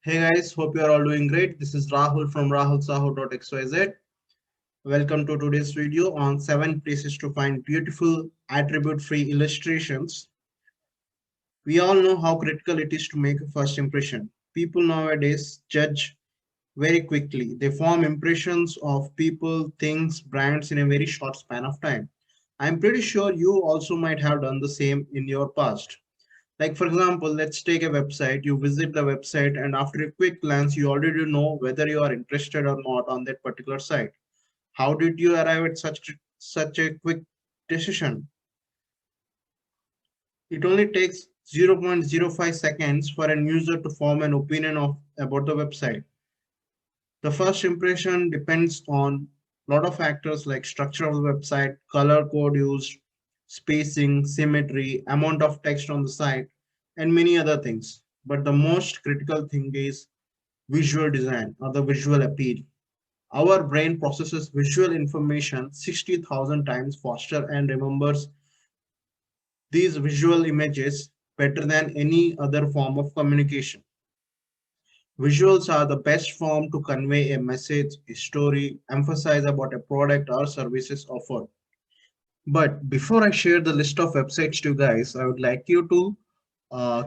Hey guys, hope you are all doing great. This is Rahul from rahulsahu.xyz. Welcome to today's video on 7 places to find beautiful attribute-free illustrations. We all know how critical it is to make a first impression. People nowadays judge very quickly. They form impressions of people, things, brands in a very short span of time. I'm pretty sure you also might have done the same in your past. Like for example, let's take a website. You visit the website and after a quick glance, you already know whether you are interested or not on that particular site. How did you arrive at such a quick decision? It only takes 0.05 seconds for an user to form an opinion about the website. The first impression depends on a lot of factors like structure of the website, color code used, spacing, symmetry, amount of text on the site, and many other things. But the most critical thing is visual design or the visual appeal. Our brain processes visual information 60,000 times faster and remembers these visual images better than any other form of communication. Visuals are the best form to convey a message, a story, emphasize about a product or services offered. But before I share the list of websites to you guys, I would like you to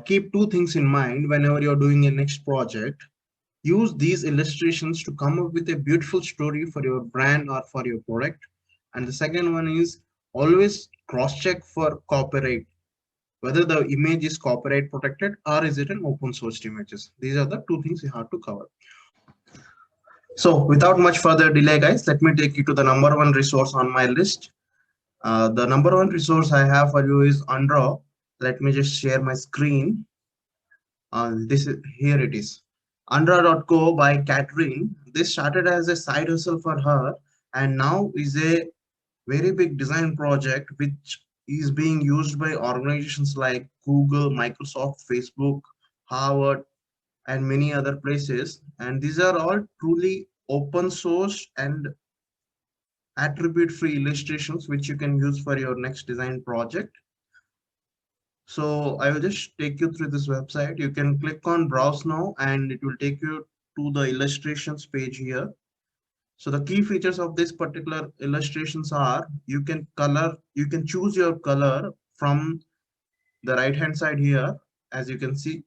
keep two things in mind whenever you're doing a next project. Use these illustrations to come up with a beautiful story for your brand or for your product. And the second one is always cross check for copyright, whether the image is copyright protected or is it an open sourced images. These are the two things you have to cover. So without much further delay, guys, let me take you to the number one resource on my list. The number one resource I have for you is Undraw. Let me just share my screen. This is here it is. Undraw.co by Catherine. This started as a side hustle for her and now is a very big design project which is being used by organizations like Google, Microsoft, Facebook, Harvard, and many other places. And these are all truly open source and attribute free illustrations which you can use for your next design project. So I will just take you through this website. You can click on browse now and it will take you to the illustrations page here. So the key features of this particular illustrations are you can choose your color from the right hand side here. As you can see,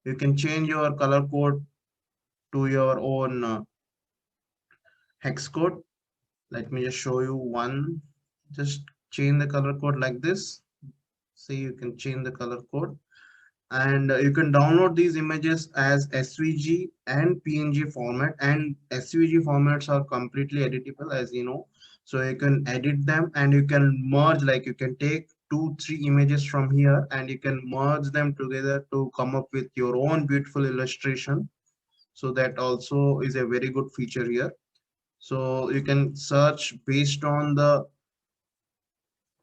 you can change your color code to your own hex code. Let me just show you one. Just change the color code like this. See, you can change the color code and you can download these images as SVG and PNG format, and SVG formats are completely editable, as you know. So you can edit them and you can merge, like you can take 2 3 images from here and you can merge them together to come up with your own beautiful illustration. So that also is a very good feature here. So you can search based on the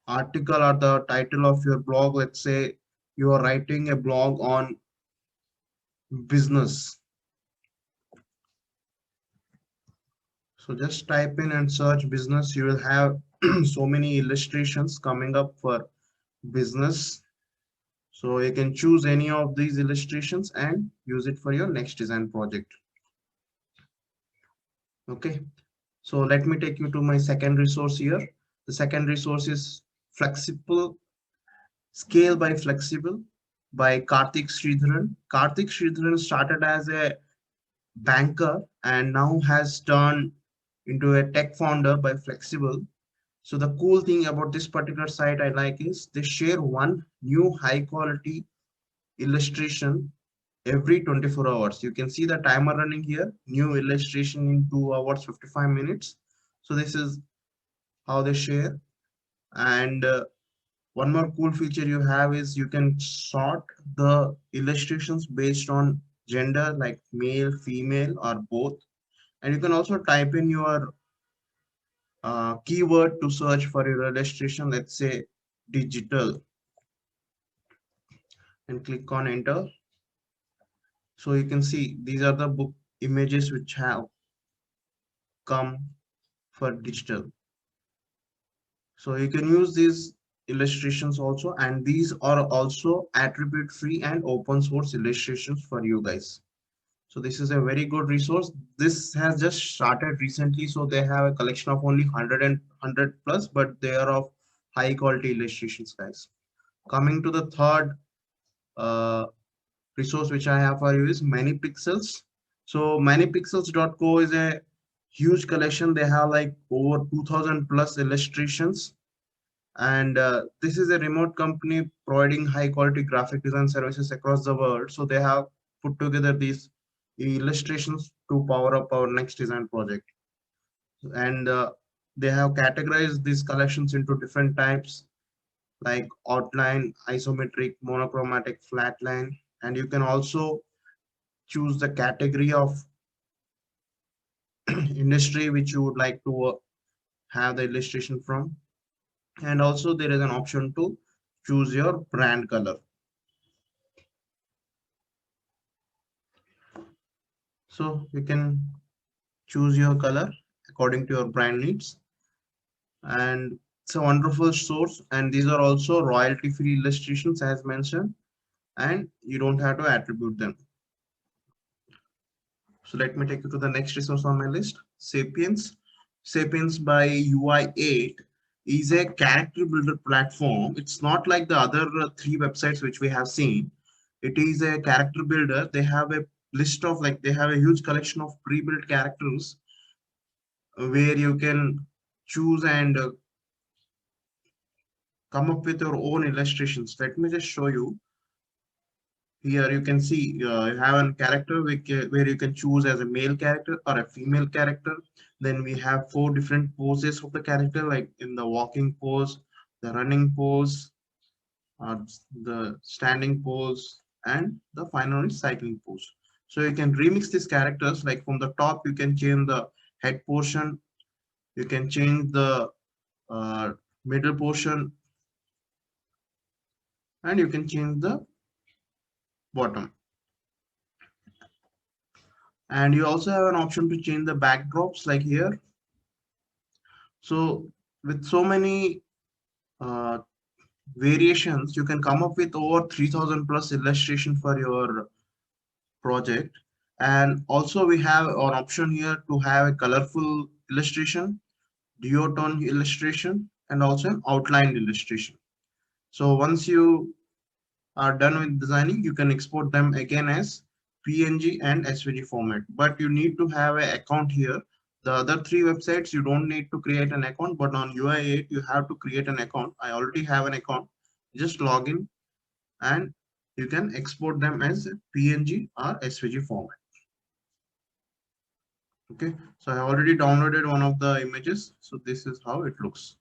article or the title of your blog. Let's say you are writing a blog on business. So just type in and search business. You will have so many illustrations coming up for business. So you can choose any of these illustrations and use it for your next design project. Okay. So let me take you to my second resource here. The second resource is Flexible Scale by Flexible by Karthik Sridharan. Karthik Sridharan started as a banker and now has turned into a tech founder by Flexible. So the cool thing about this particular site I like is they share one new high quality illustration every 24 hours. You can see the timer running here, new illustration in 2 hours 55 minutes. So this is how they share. And one more cool feature you have is you can sort the illustrations based on gender, like male, female, or both. And you can also type in your keyword to search for your illustration, let's say digital, and click on enter. So you can see these are the book images which have come for digital. So you can use these illustrations also, and these are also attribute free and open source illustrations for you guys. So this is a very good resource. This has just started recently, so they have a collection of only 100 plus, but they are of high quality illustrations, guys. Coming to the third uh, resource which I have for you is ManyPixels. So ManyPixels.co is a huge collection. They have like over 2000 plus illustrations, and this is a remote company providing high quality graphic design services across the world. So they have put together these illustrations to power up our next design project, and they have categorized these collections into different types like outline, isometric, monochromatic, flatline, and you can also choose the category of industry which you would like to have the illustration from, and also there is an option to choose your brand color. So you can choose your color according to your brand needs, and it's a wonderful source, and these are also royalty free illustrations as mentioned, and you don't have to attribute them. So let me take you to the next resource on my list, Sapiens. Sapiens by UI8 is a character builder platform. It's not like the other three websites which we have seen. It is a character builder. They have a list of like they have a huge collection of pre-built characters where you can choose and come up with your own illustrations. Let me just show you. Here you can see you have a character where you can choose as a male character or a female character. Then we have four different poses of the character, like in the walking pose, the running pose, the standing pose, and the final cycling pose. So you can remix these characters. Like from the top, you can change the head portion, you can change the uh, middle portion, and you can change the bottom. And you also have an option to change the backdrops like here. So with so many uh, variations, you can come up with over 3000 plus illustration for your project. And also we have an option here to have a colorful illustration, duotone illustration, and also an outline illustration. So once you are done with designing, you can export them again as PNG and SVG format. But you need to have an account here. The other three websites, you don't need to create an account, but on UI8, you have to create an account. I already have an account. Just log in and you can export them as PNG or SVG format. Okay, so I already downloaded one of the images. So this is how it looks.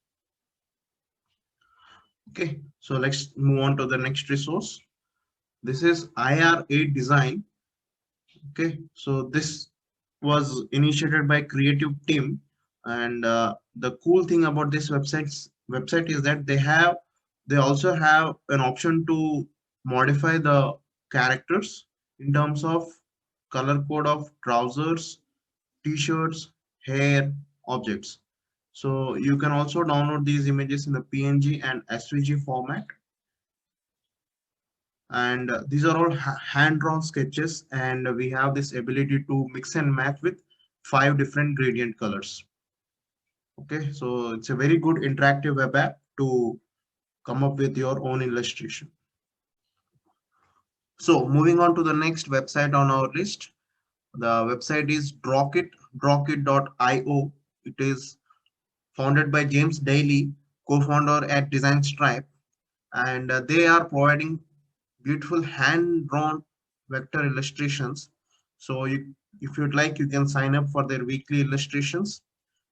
Okay, so let's move on to the next resource. This is IR8 design. Okay, so this was initiated by creative team, and the cool thing about this website is that they also have an option to modify the characters in terms of color code of trousers, t-shirts, hair, objects. So you can also download these images in the PNG and SVG format, and these are all hand-drawn sketches, and we have this ability to mix and match with 5 different gradient colors. Okay, so it's a very good interactive web app to come up with your own illustration. So moving on to the next website on our list, the website is Drawkit, drawkit.io. It is founded by James Daly, co-founder at Design Stripe, and they are providing beautiful hand-drawn vector illustrations. So if you'd like, you can sign up for their weekly illustrations,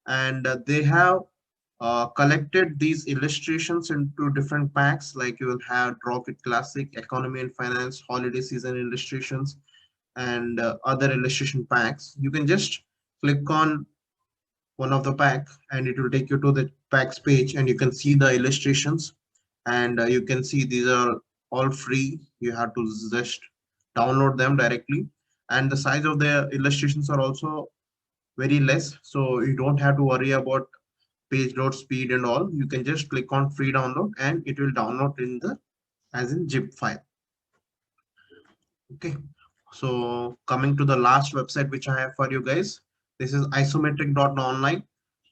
and they have collected these illustrations into different packs. Like you will have Rocket Classic, Economy and Finance, Holiday Season illustrations, and other illustration packs. You can just click on one of the pack, and it will take you to the packs page, and you can see the illustrations, and you can see these are all free. You have to just download them directly, and the size of the illustrations are also very less, so you don't have to worry about page load speed and all. You can just click on free download and it will download in the as in zip file. Okay, So coming to the last website which I have for you guys, this is isometric.online,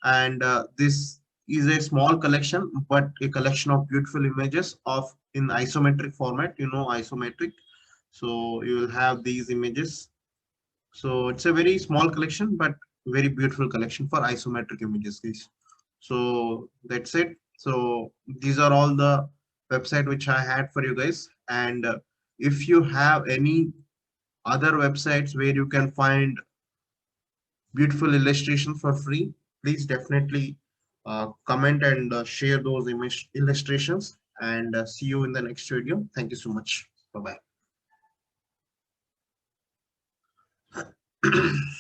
and this is a small collection, but a collection of beautiful images of in isometric format. You know isometric, so you will have these images. So it's a very small collection, but very beautiful collection for isometric images, guys. So that's it. So these are all the website which I had for you guys, and if you have any other websites where you can find beautiful illustrations for free, please definitely comment and share those image illustrations, and see you in the next video. Thank you so much. Bye bye.